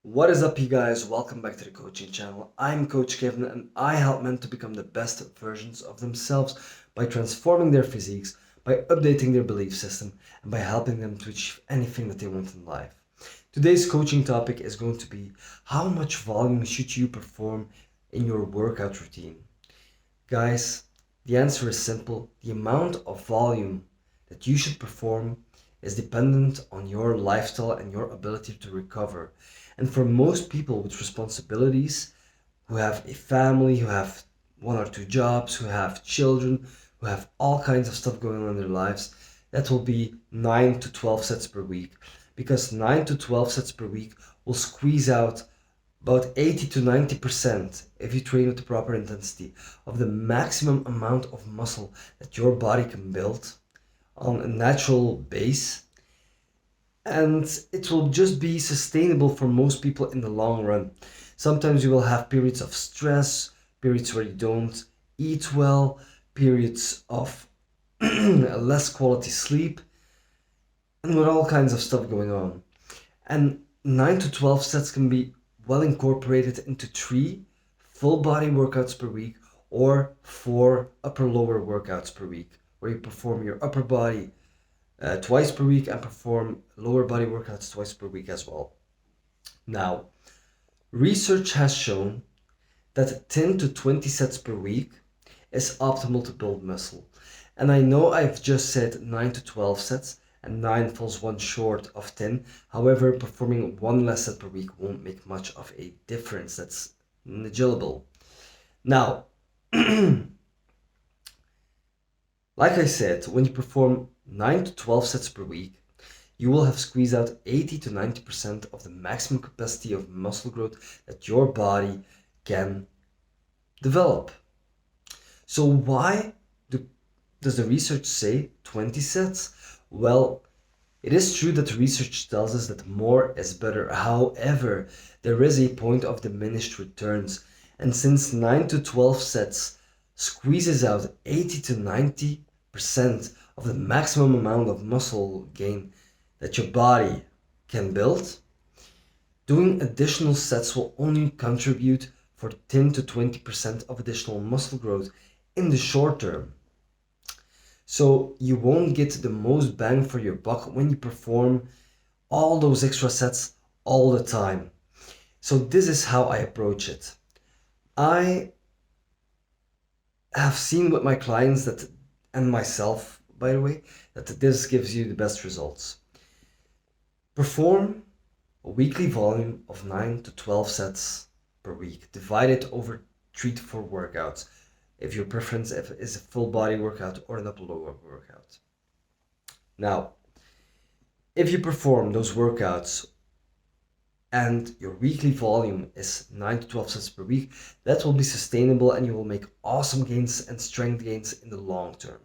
What is up, you guys? Welcome back to the coaching channel. I'm Coach Kevin and I help men to become the best versions of themselves by transforming their physiques, by updating their belief system, and by helping them to achieve anything that they want in life. Today's coaching topic is going to be how much volume should you perform in your workout routine? Guys, the answer is simple. The amount of volume that you should perform is dependent on your lifestyle and your ability to recover. And for most people with responsibilities, who have a family, who have one or two jobs, who have children, who have all kinds of stuff going on in their lives, that will be 9 to 12 sets per week. Because 9 to 12 sets per week will squeeze out about 80 to 90%, if you train with the proper intensity, of the maximum amount of muscle that your body can build on a natural base, and it will just be sustainable for most people in the long run. Sometimes you will have periods of stress, periods where you don't eat well, periods of less quality sleep, and with all kinds of stuff going on. And 9 to 12 sets can be well incorporated into 3 full body workouts per week or 4 upper lower workouts per week, where you perform your upper body twice per week and perform lower body workouts twice per week as well. Now, research has shown that 10 to 20 sets per week is optimal to build muscle. And I know I've just said 9 to 12 sets, and 9 falls one short of 10. However, performing one less set per week won't make much of a difference. That's negligible. Now, like I said, when you perform 9 to 12 sets per week, you will have squeezed out 80 to 90% of the maximum capacity of muscle growth that your body can develop. So why does the research say 20 sets? Well, it is true that the research tells us that more is better. However, there is a point of diminished returns. And since 9 to 12 sets squeezes out 80 to 90% of the maximum amount of muscle gain that your body can build, doing additional sets will only contribute for 10 to 20% of additional muscle growth in the short term. So you won't get the most bang for your buck when you perform all those extra sets all the time. So this is how I approach it. I have seen with my clients that, and myself, by the way, that this gives you the best results. Perform a weekly volume of 9 to 12 sets per week, divided over 3 to 4 workouts, if your preference is a full body workout or an upper lower workout. Now, if you perform those workouts and your weekly volume is 9 to 12 sets per week, that will be sustainable and you will make awesome gains and strength gains in the long term.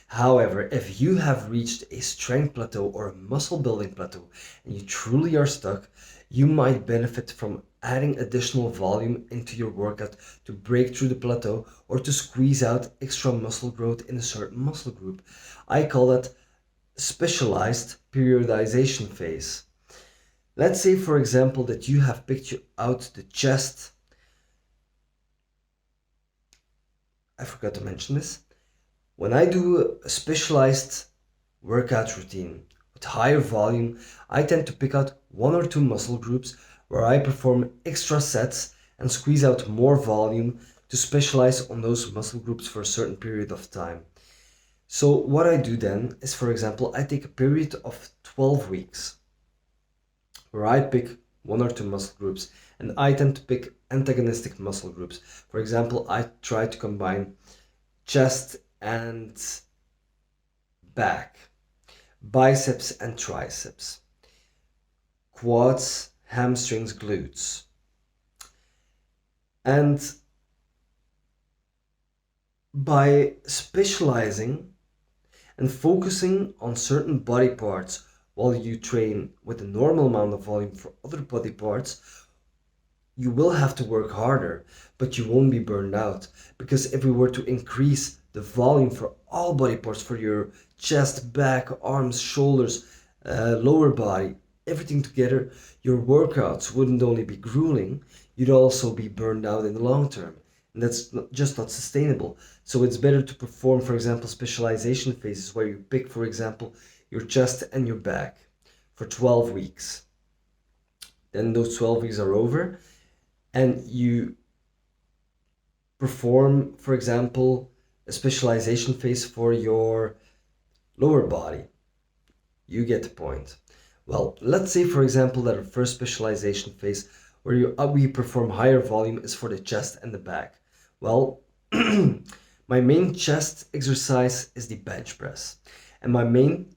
However, if you have reached a strength plateau or a muscle building plateau and you truly are stuck, you might benefit from adding additional volume into your workout to break through the plateau or to squeeze out extra muscle growth in a certain muscle group. I call that specialized periodization phase. Let's say, for example, that you have picked out the chest. I forgot to mention this. When I do a specialized workout routine with higher volume, I tend to pick out 1 or 2 muscle groups where I perform extra sets and squeeze out more volume to specialize on those muscle groups for a certain period of time. So what I do then is, for example, I take a period of 12 weeks where I pick 1 or 2 muscle groups, and I tend to pick antagonistic muscle groups. For example, I try to combine chest and back, biceps and triceps, quads, hamstrings, glutes. And by specializing and focusing on certain body parts while you train with a normal amount of volume for other body parts, you will have to work harder, but you won't be burned out. Because if we were to increase the volume for all body parts, for your chest, back, arms, shoulders, lower body, everything together, your workouts wouldn't only be grueling, you'd also be burned out in the long term. And that's just not sustainable. So it's better to perform, for example, specialization phases where you pick, for example, your chest and your back for 12 weeks. Then those 12 weeks are over, and you perform, for example, a specialization phase for your lower body. You get the point. Well, let's say, for example, that our first specialization phase where we perform higher volume is for the chest and the back. Well, my main chest exercise is the bench press, and my main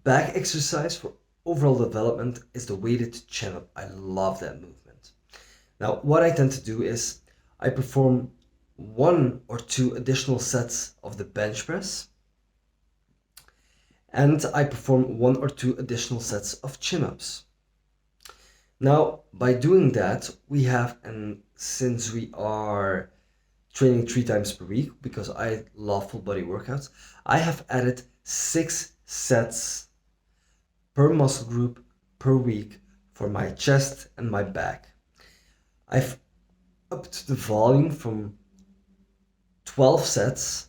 back exercise for overall development is the weighted chin up. I love that movement. Now, what I tend to do is I perform 1 or 2 additional sets of the bench press, and I perform 1 or 2 additional sets of chin-ups. Now, by doing that, we have, and since we are training 3 times per week, because I love full body workouts, I have added 6 sets per muscle group per week for my chest and my back. I've upped the volume from 12 sets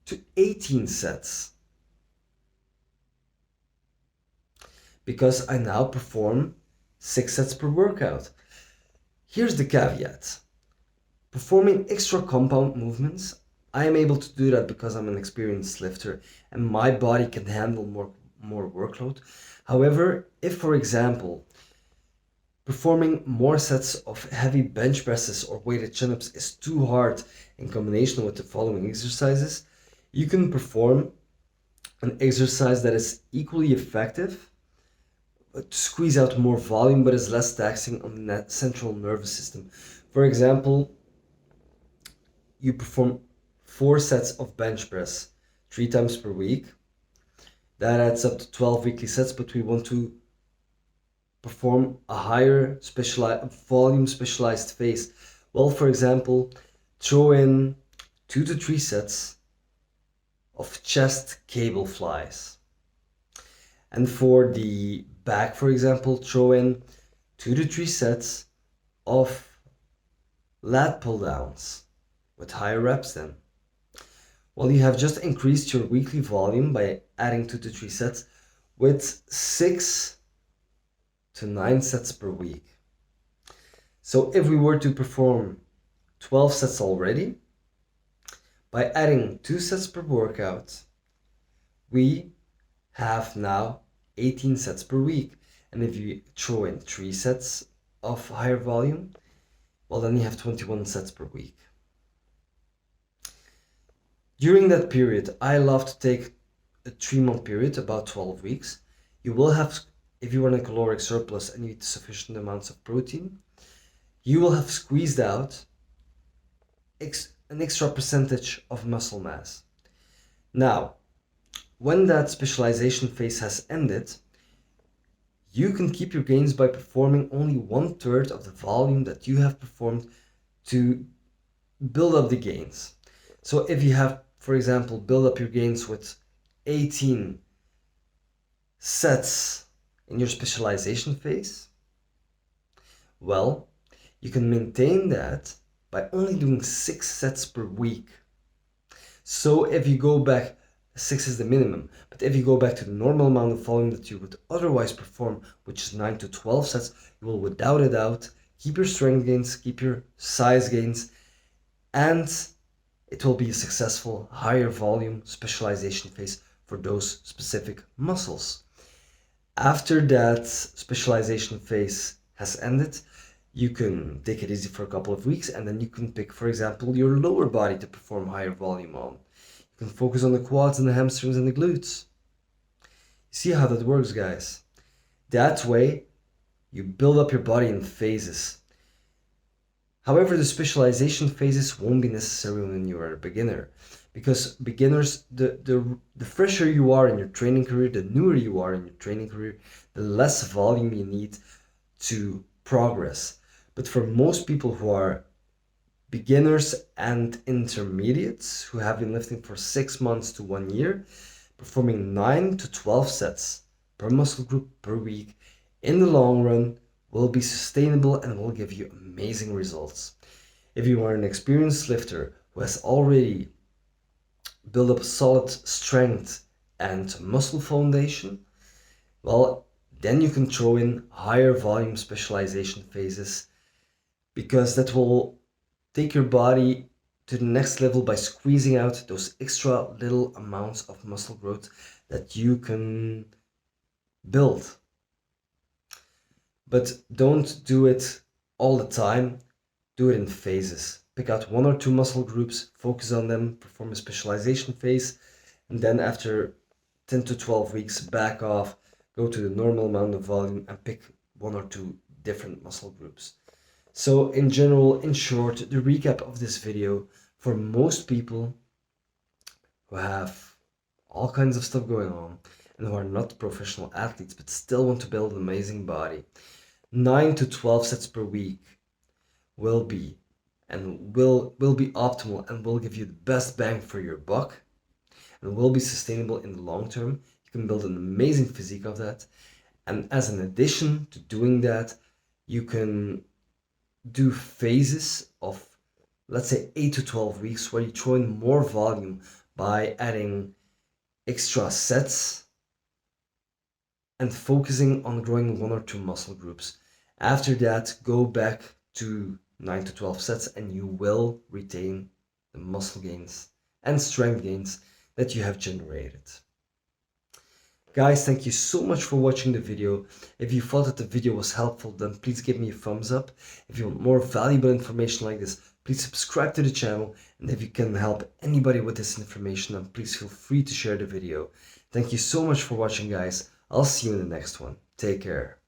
to 18 sets because I now perform 6 sets per workout. Here's the caveat. Performing extra compound movements, I am able to do that because I'm an experienced lifter and my body can handle more workload. However, if, for example, performing more sets of heavy bench presses or weighted chin-ups is too hard in combination with the following exercises, you can perform an exercise that is equally effective to squeeze out more volume but is less taxing on the central nervous system. For example, you perform 4 sets of bench press 3 times per week. That adds up to 12 weekly sets, but we want to perform a higher volume specialized phase. Well, for example, throw in 2 to 3 sets of chest cable flies. And for the back, for example, throw in 2 to 3 sets of lat pull downs with higher reps then. Well, you have just increased your weekly volume by adding 2 to 3 sets with 6 to 9 sets per week. So if we were to perform 12 sets already, by adding 2 sets per workout, we have now 18 sets per week. And if you throw in 3 sets of higher volume, well, then you have 21 sets per week. During that period, I love to take a 3-month period, about 12 weeks. You will have, if you are in a caloric surplus and you eat sufficient amounts of protein, you will have squeezed out an extra percentage of muscle mass. Now, when that specialization phase has ended, you can keep your gains by performing only 1/3 of the volume that you have performed to build up the gains. So if you have, for example, build up your gains with 18 sets in your specialization phase, well, you can maintain that by only doing 6 sets per week. So if you go back, 6 is the minimum, but if you go back to the normal amount of volume that you would otherwise perform, which is 9 to 12 sets, you will without a doubt keep your strength gains, keep your size gains, and it will be a successful higher volume specialization phase for those specific muscles. After that specialization phase has ended, you can take it easy for a couple of weeks and then you can pick, for example, your lower body to perform higher volume on. You can focus on the quads and the hamstrings and the glutes. You see how that works, guys? That way, you build up your body in phases. However, the specialization phases won't be necessary when you are a beginner, because beginners, the fresher you are in your training career, the newer you are in your training career, the less volume you need to progress. But for most people who are beginners and intermediates, who have been lifting for 6 months to 1 year, performing 9 to 12 sets per muscle group per week in the long run will be sustainable and will give you amazing results. If you are an experienced lifter who has already built up solid strength and muscle foundation, well, then you can throw in higher volume specialization phases, because that will take your body to the next level by squeezing out those extra little amounts of muscle growth that you can build. But don't do it all the time, do it in phases. Pick out 1 or 2 muscle groups, focus on them, perform a specialization phase, and then after 10 to 12 weeks, back off, go to the normal amount of volume and pick 1 or 2 different muscle groups. So in general, in short, the recap of this video, for most people who have all kinds of stuff going on and who are not professional athletes but still want to build an amazing body, 9 to 12 sets per week will be optimal and will give you the best bang for your buck and will be sustainable in the long term. You can build an amazing physique of that. And as an addition to doing that, you can do phases of, let's say, 8 to 12 weeks where you throw in more volume by adding extra sets and focusing on growing 1 or 2 muscle groups. After that, go back to 9 to 12 sets and you will retain the muscle gains and strength gains that you have generated. Guys, thank you so much for watching the video. If you thought that the video was helpful, then please give me a thumbs up. If you want more valuable information like this, please subscribe to the channel. And if you can help anybody with this information, then please feel free to share the video. Thank you so much for watching, guys. I'll see you in the next one. Take care.